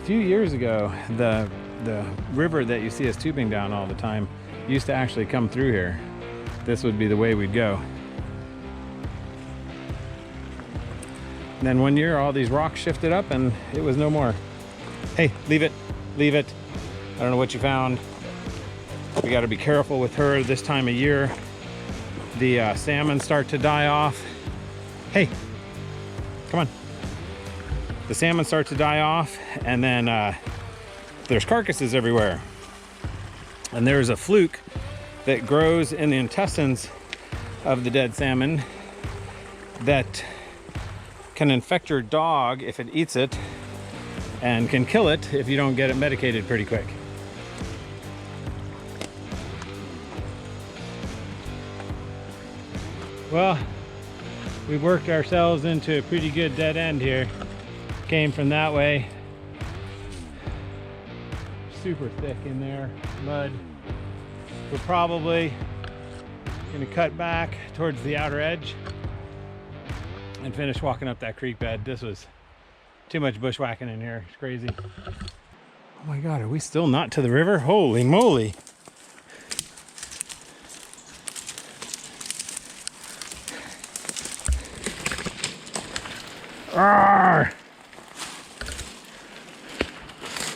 few years ago, the river that you see us tubing down all the time used to actually come through here. This would be the way we'd go. And then one year all these rocks shifted up and it was no more. Hey, leave it, leave it. I don't know what you found. We got to be careful with her this time of year. The salmon start to die off. Hey, come on. The salmon start to die off, and then there's carcasses everywhere. And there's a fluke that grows in the intestines of the dead salmon that can infect your dog if it eats it, and can kill it if you don't get it medicated pretty quick. Well, we worked ourselves into a pretty good dead end here. Came from that way. Super thick in there, mud. We're probably gonna cut back towards the outer edge and finish walking up that creek bed. This was too much bushwhacking in here. It's crazy. Oh my God, are we still not to the river? Holy moly. Arrgh!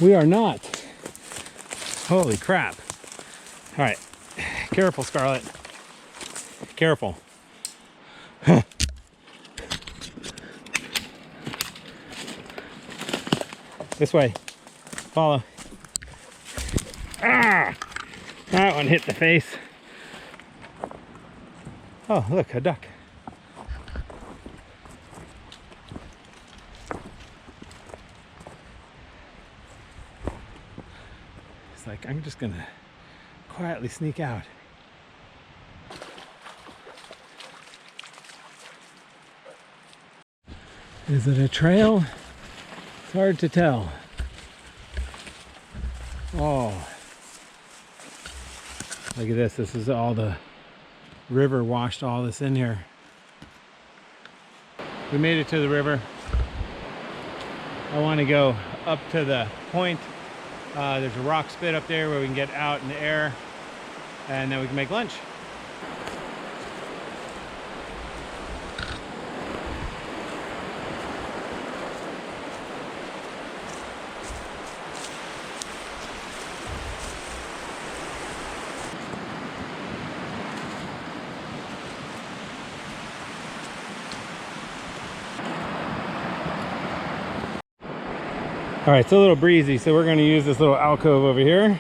We are not. Holy crap. All right, careful, Scarlet. Careful. This way. Follow. Ah! That one hit the face. Oh, look, a duck. It's like, I'm just gonna quietly sneak out. Is it a trail? It's hard to tell. Oh, look at this. This is all the river washed all this in here. We made it to the river. I want to go up to the point. There's a rock spit up there where we can get out in the air, and then we can make lunch. All right, it's a little breezy, so we're going to use this little alcove over here.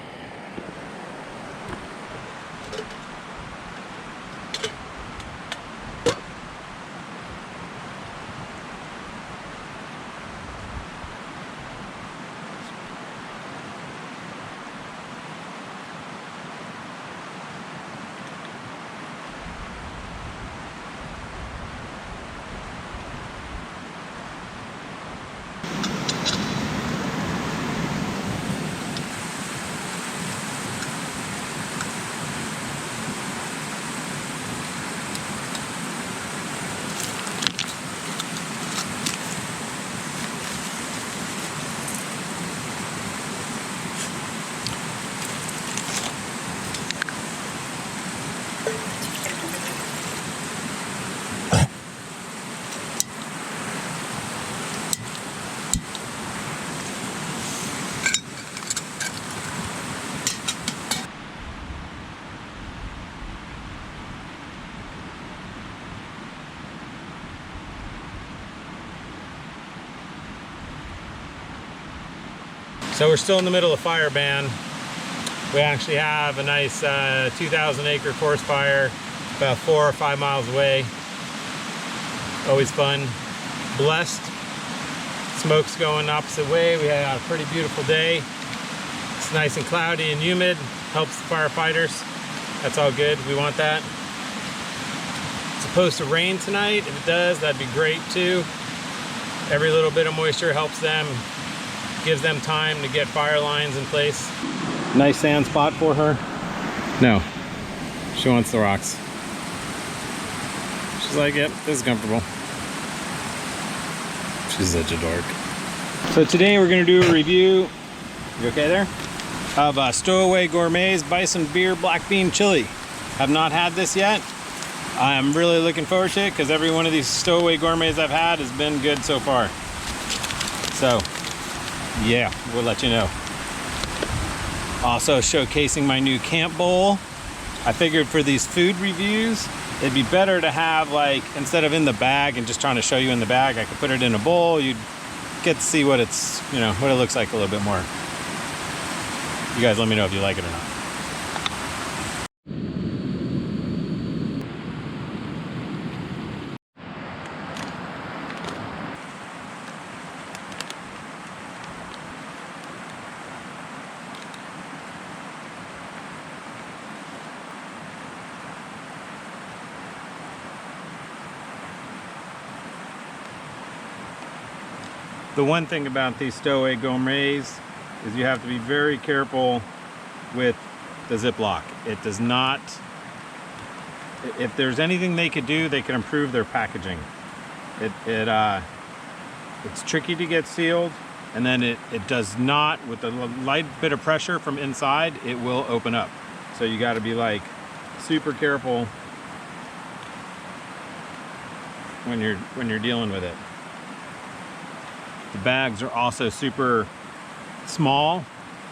So we're still in the middle of fire ban. We actually have a nice 2,000 acre forest fire about 4 or 5 miles away. Always fun. Blessed. Smoke's going the opposite way. We had a pretty beautiful day. It's nice and cloudy and humid. Helps the firefighters. That's all good. We want that. It's supposed to rain tonight. If it does, that'd be great too. Every little bit of moisture helps them. Gives them time to get fire lines in place. Nice sand spot for her. No, she wants the rocks. She's like, yep, this is comfortable. She's such a dork. So today we're going to do a review, you okay there? Of Stowaway Gourmet's Bison Beer Black Bean Chili. Have not had this yet. I'm really looking forward to it because every one of these Stowaway Gourmets I've had has been good so far. So, yeah, we'll let you know. Also showcasing my new camp bowl. I figured for these food reviews, it'd be better to have, like, instead of in the bag and just trying to show you in the bag, I could put it in a bowl. You'd get to see what it's, you know, what it looks like a little bit more. You guys let me know if you like it or not. The one thing about these Stowaway Gourmets is you have to be very careful with the Ziploc. It does not, if there's anything they could do, they could improve their packaging. It's tricky to get sealed, and then it does not, with a light bit of pressure from inside, it will open up. So you got to be like super careful when you're dealing with it. The bags are also super small,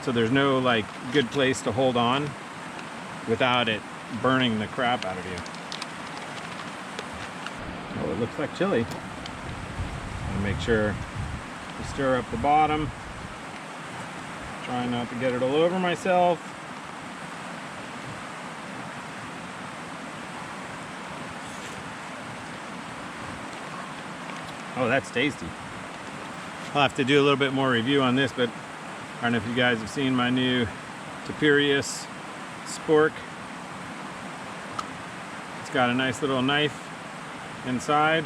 so there's no like good place to hold on without it burning the crap out of you. Oh, it looks like chili. And make sure to stir up the bottom. Try not to get it all over myself. Oh, that's tasty. I'll have to do a little bit more review on this, but I don't know if you guys have seen my new Tapirius spork. It's got a nice little knife inside.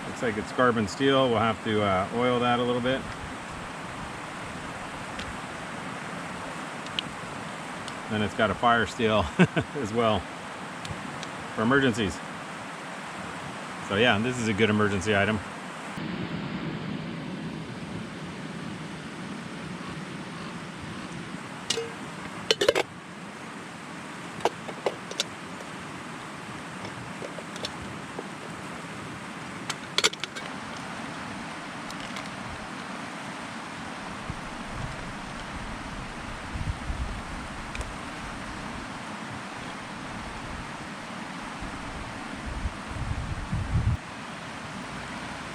Looks like it's carbon steel. We'll have to oil that a little bit. Then it's got a fire steel as well for emergencies. So yeah, this is a good emergency item.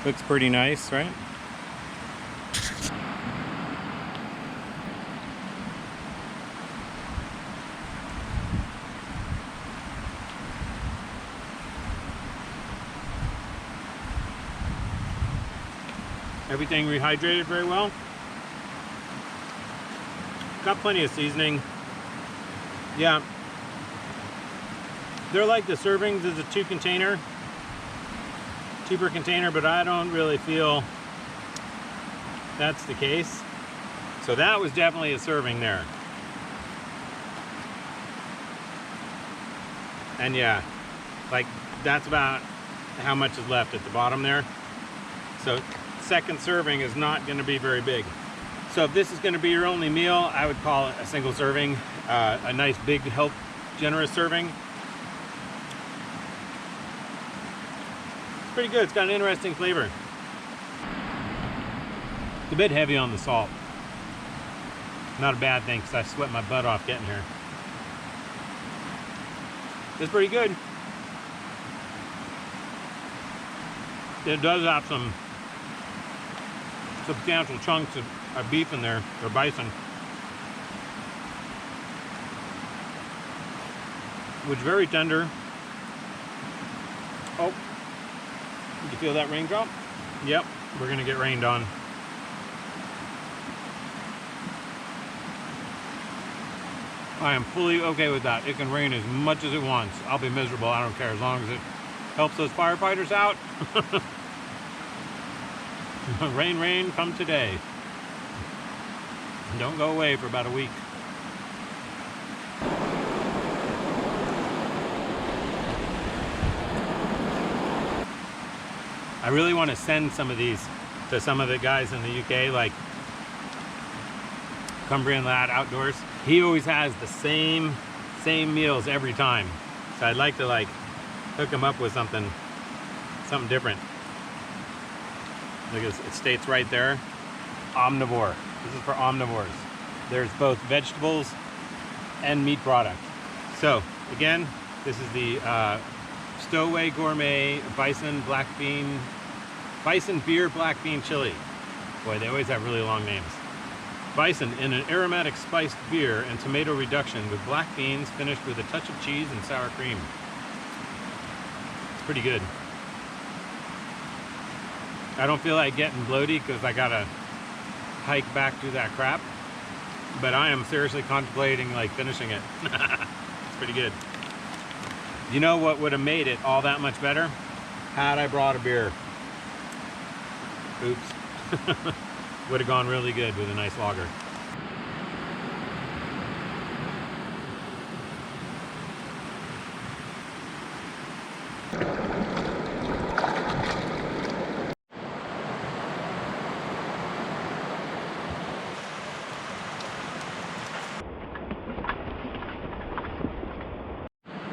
Looks pretty nice, right? Everything rehydrated very well. Got plenty of seasoning. Yeah. They're like the servings is a cheaper container, but I don't really feel that's the case. So that was definitely a serving there. And yeah, like that's about how much is left at the bottom there. So second serving is not going to be very big. So if this is going to be your only meal, I would call it a single serving, a nice big generous serving. Pretty good. It's got an interesting flavor. It's a bit heavy on the salt. Not a bad thing because I sweat my butt off getting here. It's pretty good. It does have some substantial chunks of beef in there, or bison, which is very tender. Oh. Did you feel that raindrop? Yep, we're gonna get rained on. I am fully okay with that. It can rain as much as it wants. I'll be miserable, I don't care, as long as it helps those firefighters out. Rain, rain, come today. Don't go away for about a week. I really want to send some of these to some of the guys in the UK, like Cumbrian Lad Outdoors. He always has the same meals every time. So I'd like to like hook him up with something different. Look, it states right there, omnivore. This is for omnivores. There's both vegetables and meat product. So again, this is the Stowaway Gourmet Bison Beer Black Bean Chili. Boy, they always have really long names. Bison in an aromatic spiced beer and tomato reduction with black beans finished with a touch of cheese and sour cream. It's pretty good. I don't feel like getting bloated because I gotta hike back through that crap, but I am seriously contemplating like finishing it. It's pretty good. You know what would have made it all that much better? Had I brought a beer. Oops. Would have gone really good with a nice lager.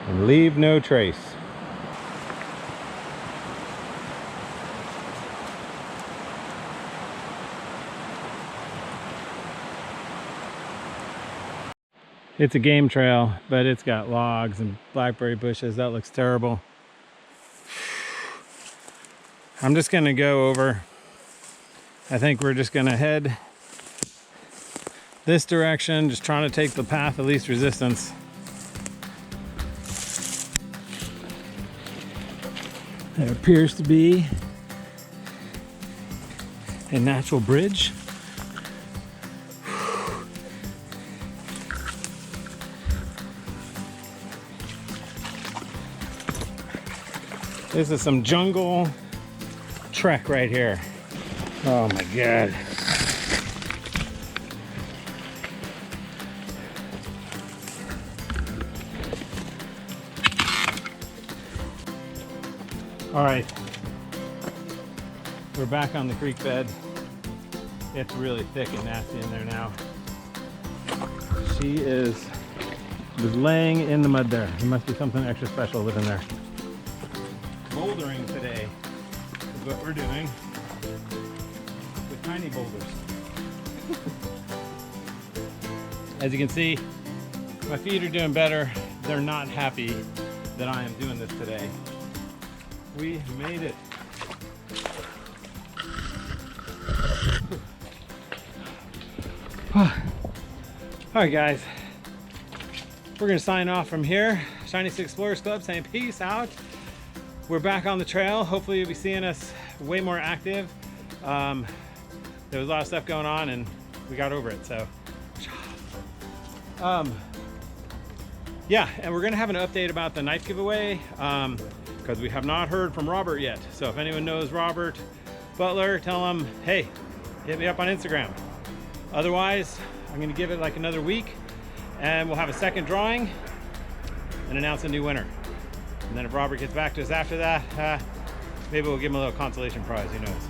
And leave no trace. It's a game trail, but it's got logs and blackberry bushes. That looks terrible. I'm just gonna go over. I think we're just gonna head this direction, just trying to take the path of least resistance. There appears to be a natural bridge. This is some jungle trek right here. Oh my God. All right, we're back on the creek bed. It's really thick and nasty in there now. She is just laying in the mud there. There must be something extra special living there. Bouldering today is what we're doing with tiny boulders. As you can see, my feet are doing better. They're not happy that I am doing this today. We made it. All right, guys, we're gonna sign off from here. Shiny Six Explorers Club saying peace out. We're back on the trail. Hopefully you'll be seeing us way more active. There was a lot of stuff going on and we got over it, so. Yeah, and we're gonna have an update about the knife giveaway because we have not heard from Robert yet. So if anyone knows Robert Butler, tell him, hey, hit me up on Instagram. Otherwise, I'm gonna give it like another week and we'll have a second drawing and announce a new winner. And then if Robert gets back to us after that, maybe we'll give him a little consolation prize, who knows.